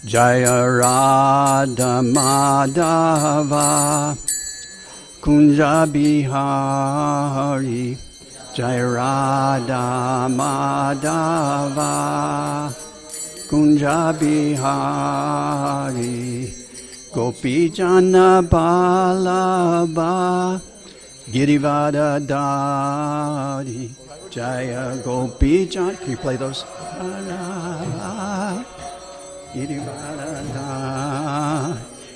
Jaya Radha Madhava Kunja Bihari Jaya Radha Madhava Kunja Bihari Gopi Jana Balaba Girivada Dari Jaya Gopi Jana. Can you play those?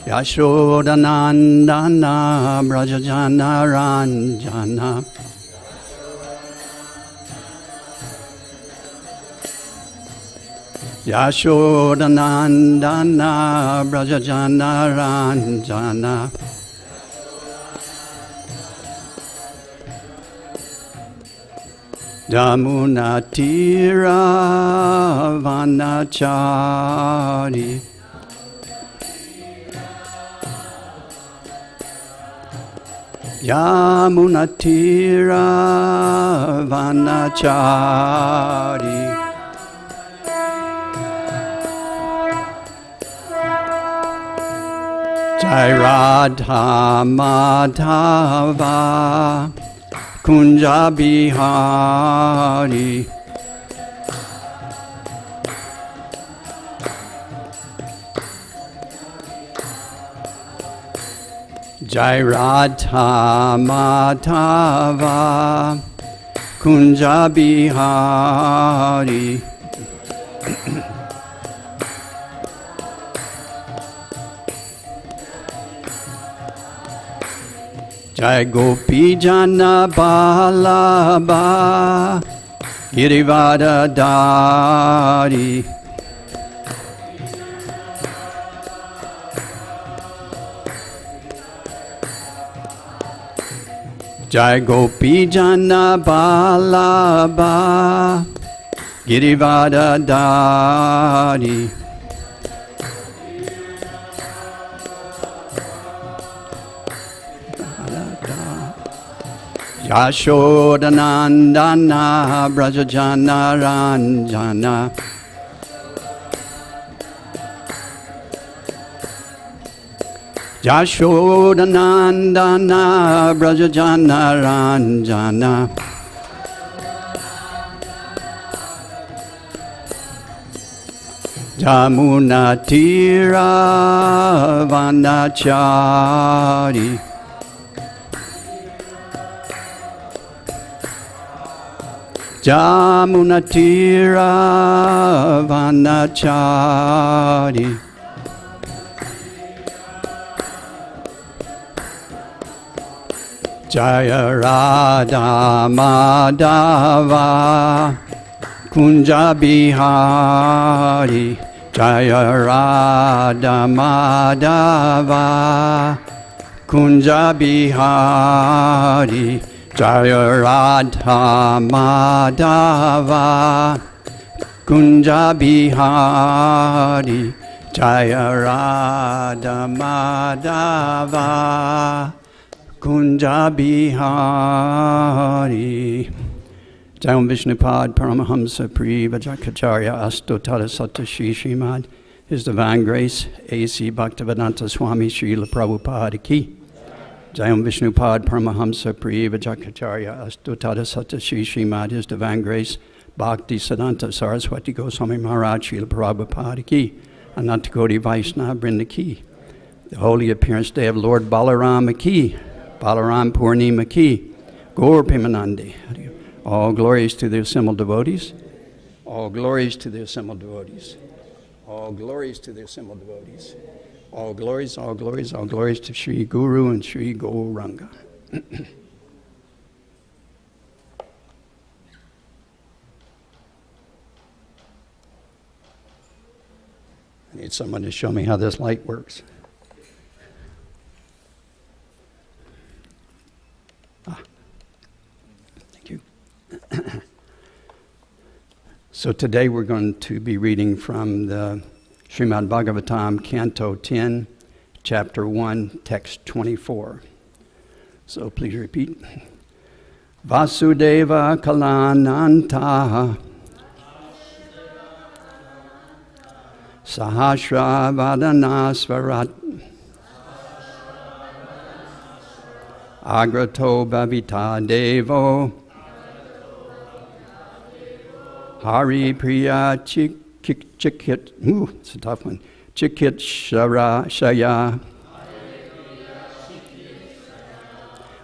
Yashodanandana Brajajana Ranjana Yashodanandana Brajajana Ranjana Damuna Tira Vanachari Yamuna Tira Vanachari Jai Radha Madhava Kunja Bihari Jai Radha Madhava Kunja Bihari Jai Gopi Jana Balaba Girivada Dari Jai Gopi Jana Balaba Girivada Dari Yashodanandana Brajajana Ranjana Yashodanandana Brajajana Ranjana Jamuna Tira Vanachari Jamuna Tira Vanachari Jaya Radha Madhava Kunja Bihari Jaya Radha Madhava Kunja Bihari Jaya Radha Madhava Kunja Bihari Jaya Radha Madhava Kunja Bihari Jayam Vishnupad Paramahamsa Pri Vajakacharya Astotara Satashi Srimad His Divine Grace A.C. Bhaktivedanta Swami Srila Prabhupada Ki Jayam Vishnupad Paramahamsa Pri Vajakacharya Astotara Satashi Srimad His Divine Grace Bhakti Siddhanta Saraswati Goswami Maharaj Srila Prabhupada Ki Anantakoti Vaishnava Vrinda Ki The Holy Appearance Day of Lord Balaram Ki Balaram Purnima Ki Gaur Pimanandi All glories to the assembled devotees. All glories to the assembled devotees. All glories to the assembled devotees. All glories, all glories, all glories to Sri Guru and Sri Gauranga. I need someone to show me how this light works. Thank you. So today we're going to be reading from the Srimad Bhagavatam, Canto 10, Chapter 1, Text 24. So please repeat. Vasudeva Kalananta Sahasra Vadana Svarat Agrato Bhavita Devo Hari Priya Chikit, it's a tough one. Chikit Shaya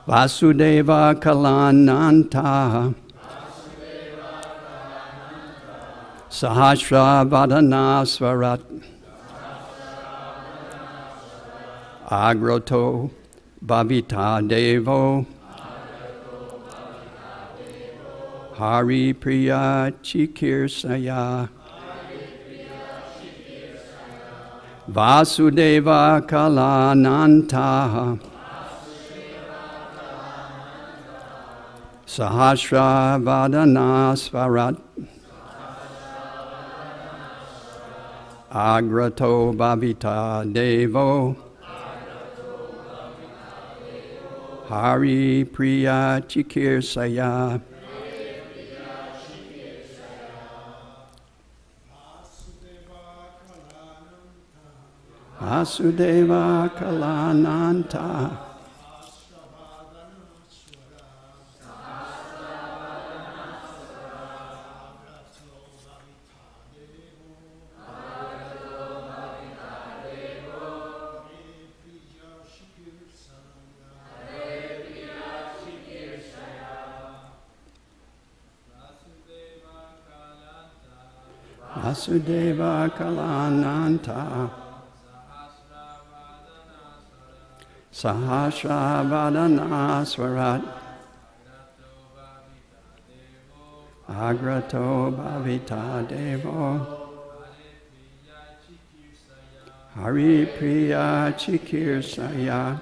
Vasudeva Kalananta Sahasra Vadana Svarat Agrato Bhavita Devo Hari Priya Chikirsaya Vasudeva Kalananta Sahasra Vadana Svarat Agrato Bhavita Devo Hari Priya Chikirsaya Vasudeva Kalananta Vasudeva Kalananta Sahasra Vadana Swarat Agrato Bhavita Devo Hari Priya Chikirsaya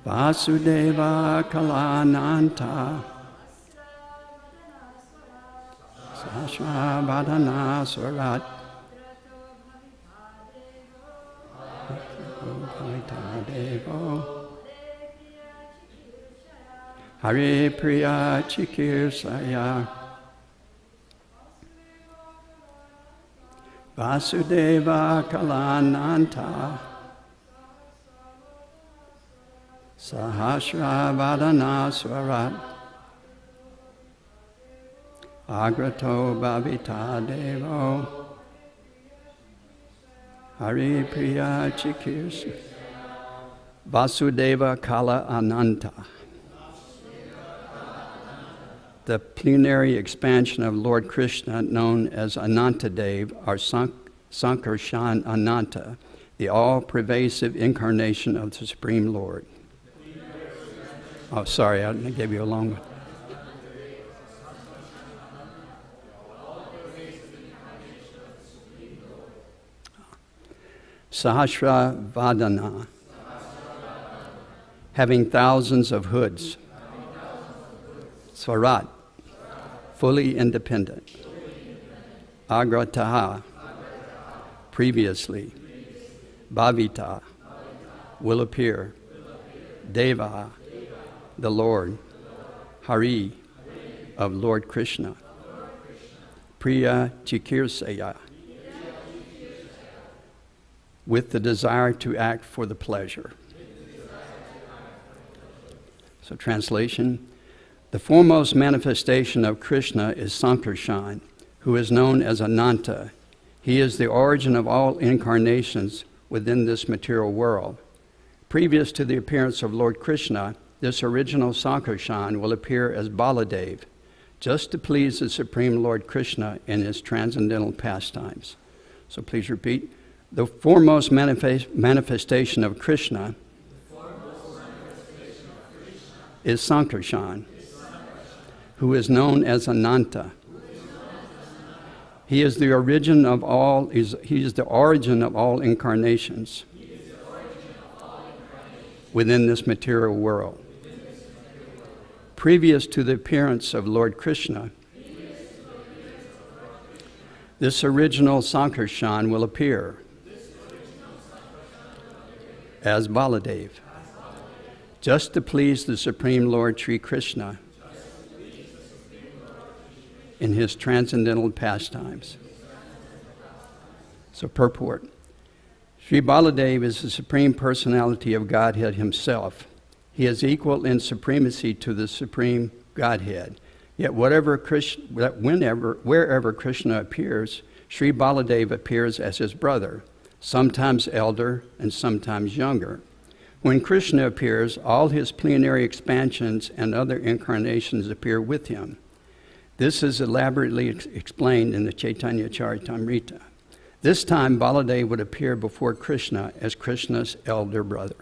Vasudeva Kalananta Sahasra Vadana Swarat Hare Priya Chikirsaya Vasudeva Kalananta Sahasra Vadana Swarat Agrato Bhavita Devo Hare Priya Chikirsaya Vasudeva Kala Ananta. The plenary expansion of Lord Krishna, known as Anantadev, or Sankarshan Ananta, the all-pervasive incarnation of the Supreme Lord. Oh, sorry, I gave you a long one. Sahasra Vadana, having thousands of hoods. Swarat, fully independent. Agrataha, previously. Bhavita, will appear. Deva, the Lord. Hari, of Lord Krishna. Priya Chikirsaya, with the desire to act for the pleasure. So translation, the foremost manifestation of Krishna is Sankarshan, who is known as Ananta. He is the origin of all incarnations within this material world. Previous to the appearance of Lord Krishna, this original Sankarshan will appear as Baladev, just to please the Supreme Lord Krishna in his transcendental pastimes. So please repeat. The foremost manifestation of Krishna is Sankarshan, who is known as Ananta. He is the origin of all. He is the origin of all incarnations within this material world. Previous to the appearance of Lord Krishna, this original Sankarshan will appear as Baladev, just to please the Supreme Lord Sri Krishna in his transcendental pastimes. So purport. Sri Baladev is the Supreme Personality of Godhead himself. He is equal in supremacy to the Supreme Godhead. Yet wherever Krishna appears, Sri Baladev appears as his brother, sometimes elder and sometimes younger. When Krishna appears, all his plenary expansions and other incarnations appear with him. This is elaborately explained in the Chaitanya Charitamrita. This time, Baladev would appear before Krishna as Krishna's elder brother.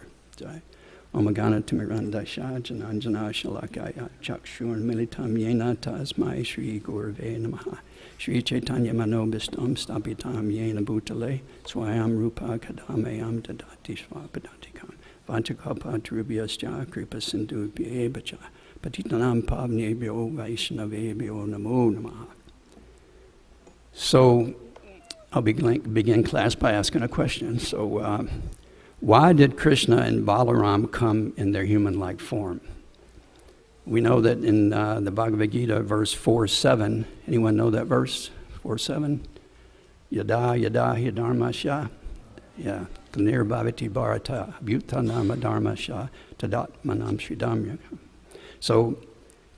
Omagana Timiranda Jananjana Shalakaya Chakshur Militam Yena Tasmai Shri Gurve Namaha Shri Chaitanya Manobistam Stapitam Yena Bhutale Swayam Rupa Kadamayam Dadati Swapadantikam Vanchakapa Trubhyascha Kripa Sindhu Bhyebacha Patitanam Pavnebhyo Vaishnavebhyo Namo Namaha. So, I'll begin class by asking a question. So, why did Krishna and Balaram come in their human-like form? We know that in the Bhagavad Gita, verse 4:7. Anyone know that verse? 4:7. Yada yada yadharmasya. Yeah. Tanir bhavati bharata bhutanama dharmasya tadatmanam shridamya. So,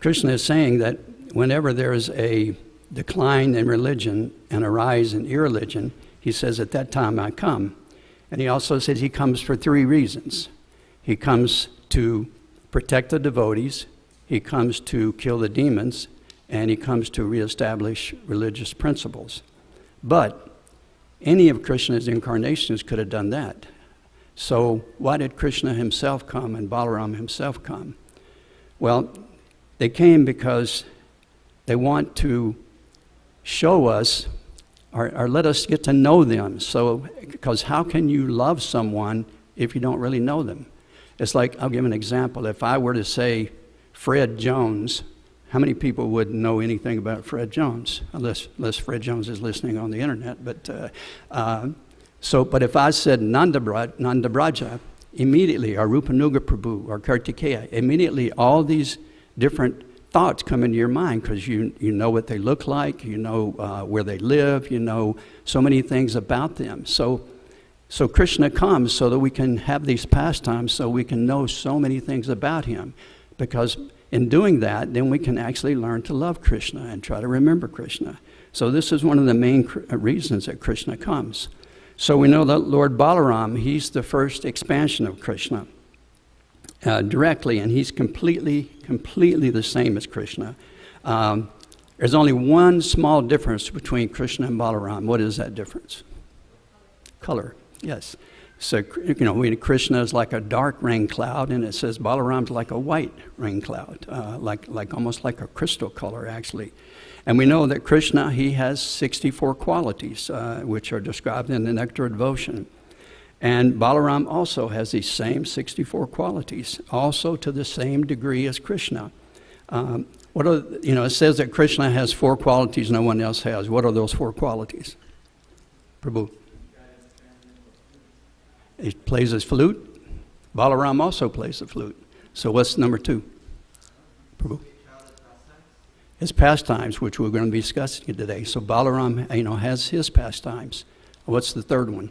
Krishna is saying that whenever there is a decline in religion and a rise in irreligion, he says, at that time I come. And he also says he comes for three reasons. He comes to protect the devotees, he comes to kill the demons, and he comes to reestablish religious principles. But any of Krishna's incarnations could have done that. So why did Krishna himself come and Balaram himself come? Well, they came because they want to show us or let us get to know them. So, because how can you love someone if you don't really know them? It's like, I'll give an example. If I were to say Fred Jones, how many people would know anything about Fred Jones? Unless Fred Jones is listening on the internet. But if I said Nandabraja, immediately, or Rupanuga Prabhu, or Kartikeya, immediately all these different thoughts come into your mind because you know what they look like, you know where they live, you know so many things about them. So Krishna comes so that we can have these pastimes, so we can know so many things about him. Because in doing that, then we can actually learn to love Krishna and try to remember Krishna. So this is one of the main reasons that Krishna comes. So we know that Lord Balaram, he's the first expansion of Krishna. Directly, and he's completely the same as Krishna. There's only one small difference between Krishna and Balaram. What is that difference? Color, yes. So, Krishna is like a dark rain cloud, and it says Balaram's like a white rain cloud, like almost like a crystal color, actually. And we know that Krishna, he has 64 qualities, which are described in the Nectar of Devotion. And Balaram also has these same 64 qualities, also to the same degree as Krishna. It says that Krishna has 4 qualities no one else has. What are those 4 qualities? Prabhu. He plays his flute. Balaram also plays the flute. So what's number 2? Prabhu. His pastimes, which we're going to be discussing today. So Balaram, has his pastimes. What's the third one?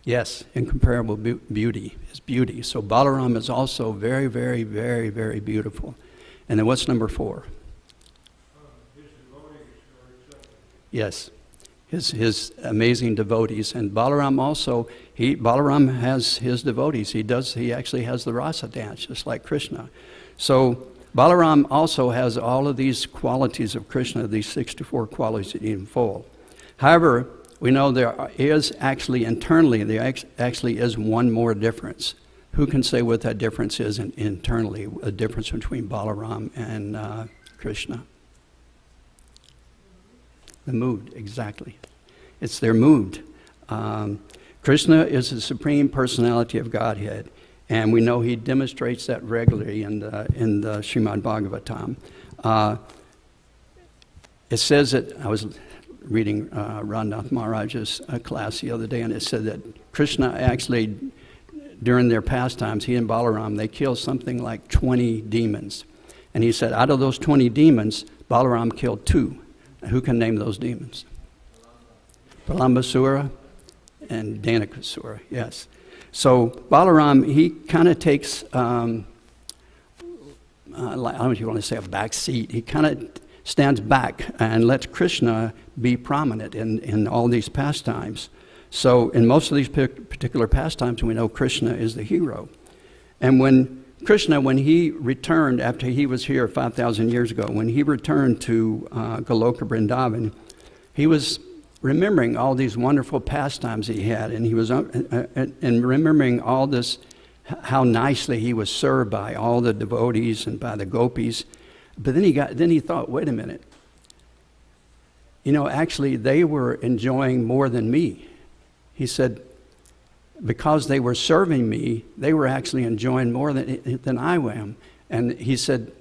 Yes, incomparable beauty, his beauty. So Balaram is also very, very, very, very beautiful. And then what's number 4? Yes, his amazing devotees. And Balaram also, Balaram has his devotees. He actually has the rasa dance, just like Krishna. So Balaram also has all of these qualities of Krishna, these 64 qualities in full. However, we know there is actually internally, there actually is one more difference. Who can say what that difference is internally, a difference between Balaram and Krishna? The mood, exactly. It's their mood. Krishna is the Supreme Personality of Godhead, and we know he demonstrates that regularly in the Srimad Bhagavatam. It says that, I was reading Radhanath Maharaj's class the other day, and it said that Krishna actually, during their pastimes, he and Balaram, they killed something like 20 demons. And he said, out of those 20 demons, Balaram killed 2. Who can name those demons? Pralambasura and Danakasura, yes. So Balaram, he kind of takes, I don't know if you want to say a back seat. He kind of stands back and lets Krishna be prominent in all these pastimes. So in most of these particular pastimes, we know Krishna is the hero. And when Krishna, when he returned after he was here 5,000 years ago, when he returned to Goloka Vrindavan, he was remembering all these wonderful pastimes he had, and he was and remembering all this, how nicely he was served by all the devotees and by the gopis. But then he thought, wait a minute, actually they were enjoying more than me. He said, because they were serving me, they were actually enjoying more than I am. And he said,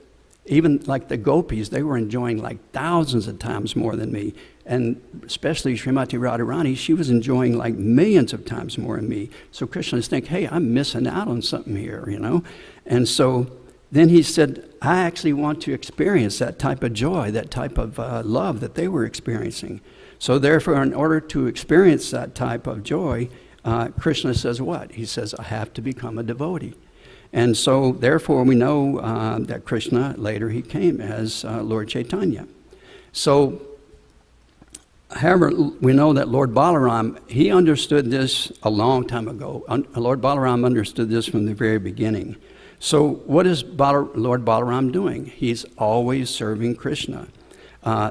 even like the gopis, they were enjoying like thousands of times more than me. And especially Srimati Radharani, she was enjoying like millions of times more than me. So Krishna was thinking, hey, I'm missing out on something here, And so then he said, I actually want to experience that type of joy, that type of love that they were experiencing. So therefore, in order to experience that type of joy, Krishna says what? He says, I have to become a devotee. And so therefore we know that Krishna, later he came as Lord Chaitanya. So, however, we know that Lord Balaram, he understood this a long time ago. Lord Balaram understood this from the very beginning. So what is Lord Balaram doing? He's always serving Krishna.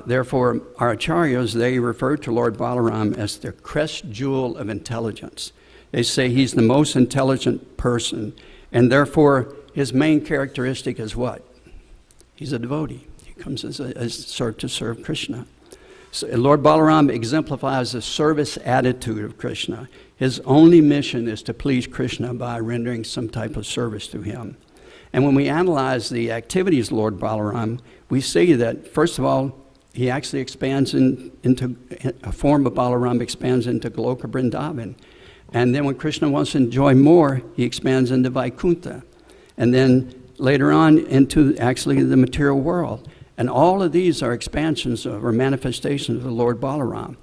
Therefore, our acharyas, they refer to Lord Balaram as the crest jewel of intelligence. They say he's the most intelligent person, and therefore his main characteristic is what? He's a devotee. He comes to serve Krishna. So Lord Balaram exemplifies the service attitude of Krishna. His only mission is to please Krishna by rendering some type of service to him. And when we analyze the activities of Lord Balaram, we see that, first of all, he actually expands into a form of Balaram, expands into Goloka Vrindavan. And then when Krishna wants to enjoy more, he expands into Vaikuntha. And then later on into actually the material world. And all of these are expansions or manifestations of the Lord Balaram.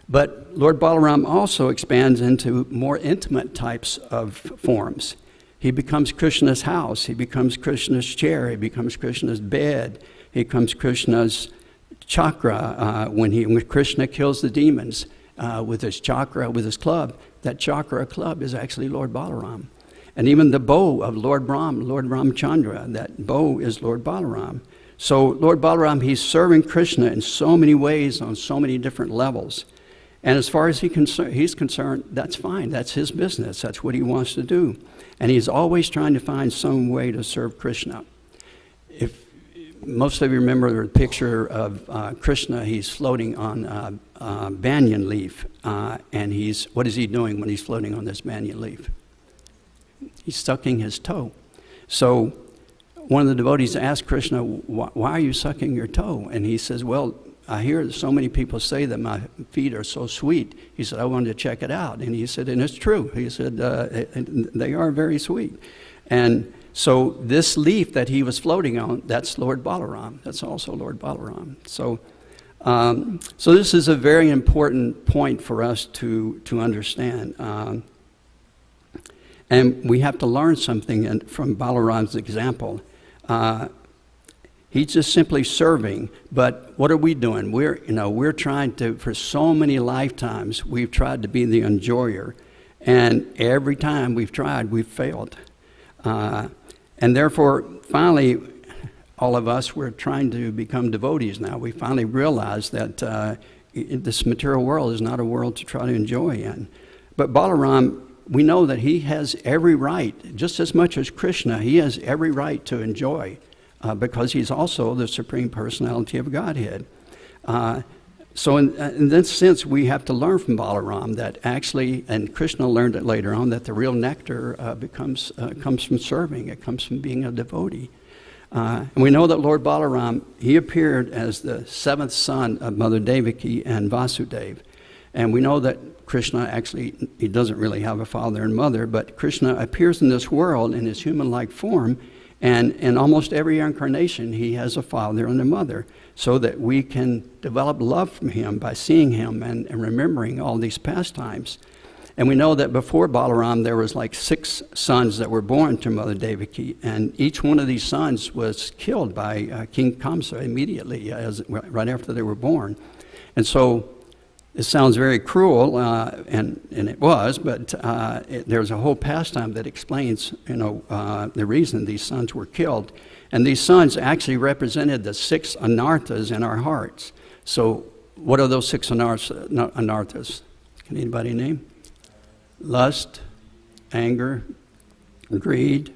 But Lord Balaram also expands into more intimate types of forms. He becomes Krishna's house. He becomes Krishna's chair. He becomes Krishna's bed. He becomes Krishna's chakra. When Krishna kills the demons with his chakra, with his club, that chakra club is actually Lord Balaram. And even the bow of Lord Ramchandra, that bow is Lord Balaram. So Lord Balaram, he's serving Krishna in so many ways on so many different levels. And as far as he's concerned, that's fine. That's his business. That's what he wants to do. And he's always trying to find some way to serve Krishna. If most of you remember the picture of Krishna, he's floating on banyan leaf. And what is he doing when he's floating on this banyan leaf? He's sucking his toe. So one of the devotees asked Krishna, why are you sucking your toe? And he says, well, I hear so many people say that my feet are so sweet. He said, I wanted to check it out. And he said, and it's true. He said, they are very sweet. And so this leaf that he was floating on, that's Lord Balaram. That's also Lord Balaram. So this is a very important point for us to understand. And we have to learn something from Balaram's example. He's just simply serving, but what are we doing? We're trying to, for so many lifetimes, we've tried to be the enjoyer, and every time we've tried, we've failed. And therefore, finally, all of us, we're trying to become devotees now. We finally realize that this material world is not a world to try to enjoy in. But Balaram, we know that he has every right, just as much as Krishna, he has every right to enjoy. Because he's also the Supreme Personality of Godhead. So in this sense, we have to learn from Balaram that actually, and Krishna learned it later on, that the real nectar comes from serving. It comes from being a devotee. And we know that Lord Balaram, he appeared as the 7th son of Mother Devaki and Vasudeva. And we know that Krishna actually, he doesn't really have a father and mother, but Krishna appears in this world in his human-like form, And in almost every incarnation, he has a father and a mother, so that we can develop love from him by seeing him and remembering all these pastimes. And we know that before Balaram, there was like 6 sons that were born to Mother Devaki, and each one of these sons was killed by King Kamsa immediately, right after they were born. And so it sounds very cruel, and it was, but there's a whole pastime that explains, the reason these sons were killed. And these sons actually represented the 6 anarthas in our hearts. So what are those 6 anarthas? Can anybody name? Lust, anger, greed,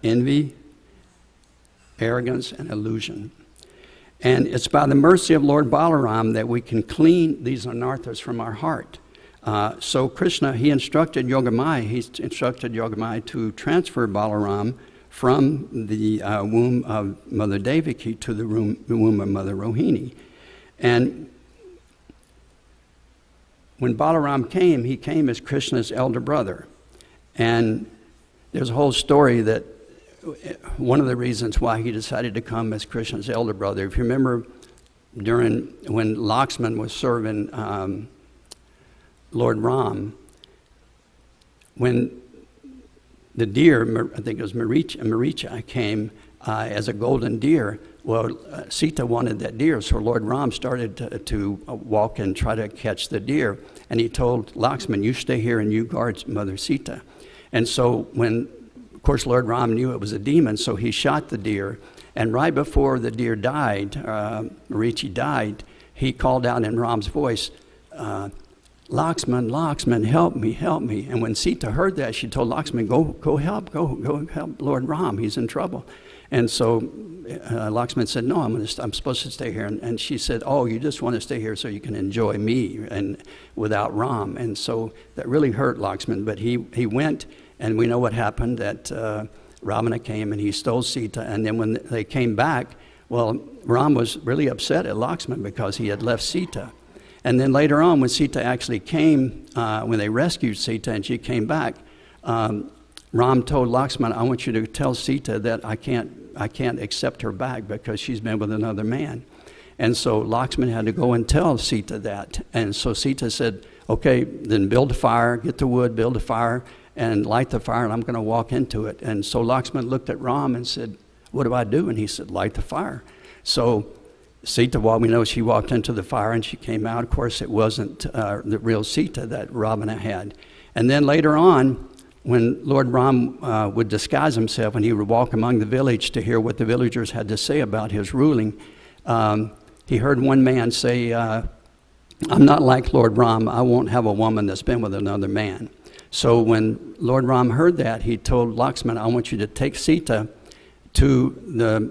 envy, arrogance, and illusion. And it's by the mercy of Lord Balaram that we can clean these anarthas from our heart. So Krishna, he instructed Yogamaya to transfer Balaram from the womb of Mother Devaki to the womb of Mother Rohini. And when Balaram came, he came as Krishna's elder brother. And there's a whole story that one of the reasons why he decided to come as Krishna's elder brother, if you remember when Lakshman was serving Lord Ram, when the deer, I think it was Maricha came as a golden deer, well, Sita wanted that deer, so Lord Ram started to walk and try to catch the deer. And he told Lakshman, you stay here and you guard Mother Sita. And so of course, Lord Ram knew it was a demon, so he shot the deer. And right before the deer died, Marichi died, he called out in Ram's voice, Lakshman, help me. And when Sita heard that, she told Lakshman, go help Lord Ram, he's in trouble. And so Lakshman said, no, I'm supposed to stay here. And she said, oh, you just want to stay here so you can enjoy me and without Ram. And so that really hurt Lakshman, but he went, and we know what happened, that Ravana came and he stole Sita. And then when they came back, well, Ram was really upset at Lakshman because he had left Sita. And then later on, when Sita actually came, when they rescued Sita and she came back, Ram told Lakshman, I want you to tell Sita that I can't accept her back because she's been with another man. And so Lakshman had to go and tell Sita that. And so Sita said, okay, then build a fire, get the wood, build a fire, and light the fire, and I'm going to walk into it. And so Lakshman looked at Ram and said, what do I do? And he said, light the fire. So Sita, we know she walked into the fire and she came out. Of course, it wasn't the real Sita that Ravana had. And then later on, when Lord Ram would disguise himself and he would walk among the village to hear what the villagers had to say about his ruling, he heard one man say, I'm not like Lord Ram. I won't have a woman that's been with another man. So when Lord Ram heard that, he told Lakshman, I want you to take Sita to the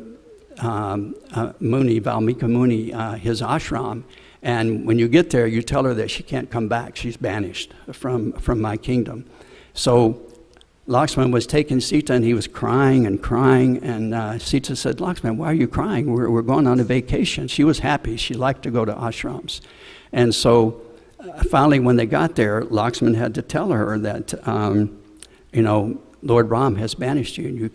Muni, Valmiki Muni, his ashram. And when you get there, you tell her that she can't come back. She's banished from my kingdom. So Lakshman was taking Sita, and he was crying. And Sita said, Lakshman, why are you crying? We're going on a vacation. She was happy. She liked to go to ashrams. And so finally, when they got there, Lakshman had to tell her that, Lord Ram has banished you, and you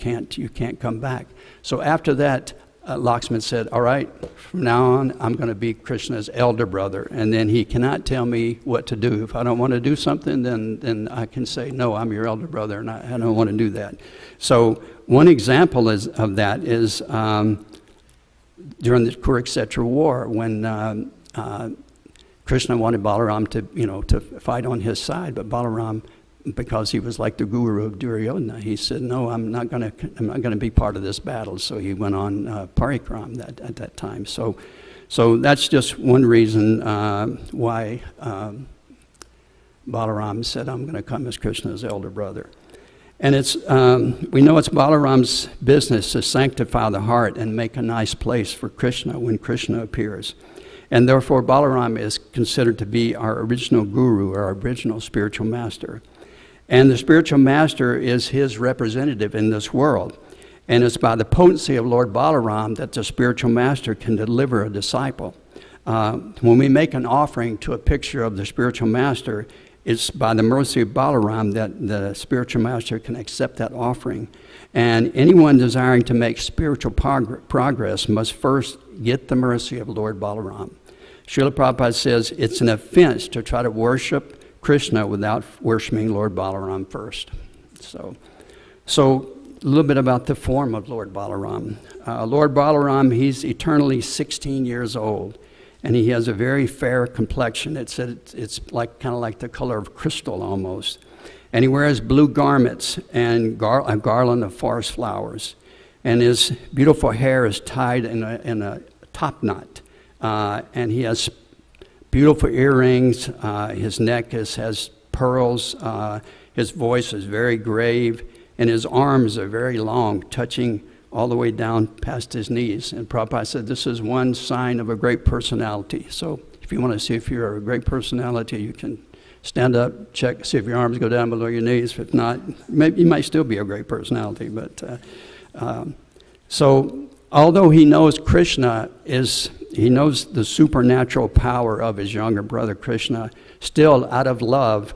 can't come back. So after that, Lakshman said, all right, from now on, I'm going to be Krishna's elder brother, and then he cannot tell me what to do. If I don't want to do something, then I can say, no, I'm your elder brother, and I don't want to do that. So one example of that is during the Kurukshetra war, when Krishna wanted Balaram to fight on his side, but Balaram, because he was like the guru of Duryodhana, he said, no, I'm not going to be part of this battle. So he went on parikram at that time. So that's just one reason why Balaram said, I'm going to come as Krishna's elder brother. And we know it's Balaram's business to sanctify the heart and make a nice place for Krishna when Krishna appears. And therefore, Balaram is considered to be our original guru, our original spiritual master. And the spiritual master is his representative in this world. And it's by the potency of Lord Balaram that the spiritual master can deliver a disciple. When we make an offering to a picture of the spiritual master, it's by the mercy of Balaram that the spiritual master can accept that offering. And anyone desiring to make spiritual progress must first get the mercy of Lord Balaram. Srila Prabhupada says it's an offense to try to worship Krishna without worshiping Lord Balaram first. So a little bit about the form of Lord Balaram. Lord Balaram, he's eternally 16 years old, and he has a very fair complexion. It's like kind of like the color of crystal almost. And he wears blue garments and a garland of forest flowers. And his beautiful hair is tied in a top knot. And he has beautiful earrings. His neck has pearls. His voice is very grave. And his arms are very long, touching all the way down past his knees. And Prabhupada said this is one sign of a great personality. So if you want to see if you're a great personality, you can stand up, check, see if your arms go down below your knees. If not, maybe you might still be a great personality. But so although he knows Krishna he knows the supernatural power of his younger brother Krishna, still out of love,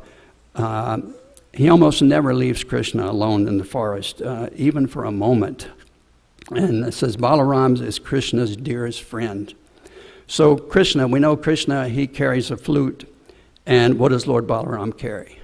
he almost never leaves Krishna alone in the forest, even for a moment. And it says Balaram is Krishna's dearest friend. So Krishna, we know Krishna, he carries a flute. And what does Lord Balaram carry?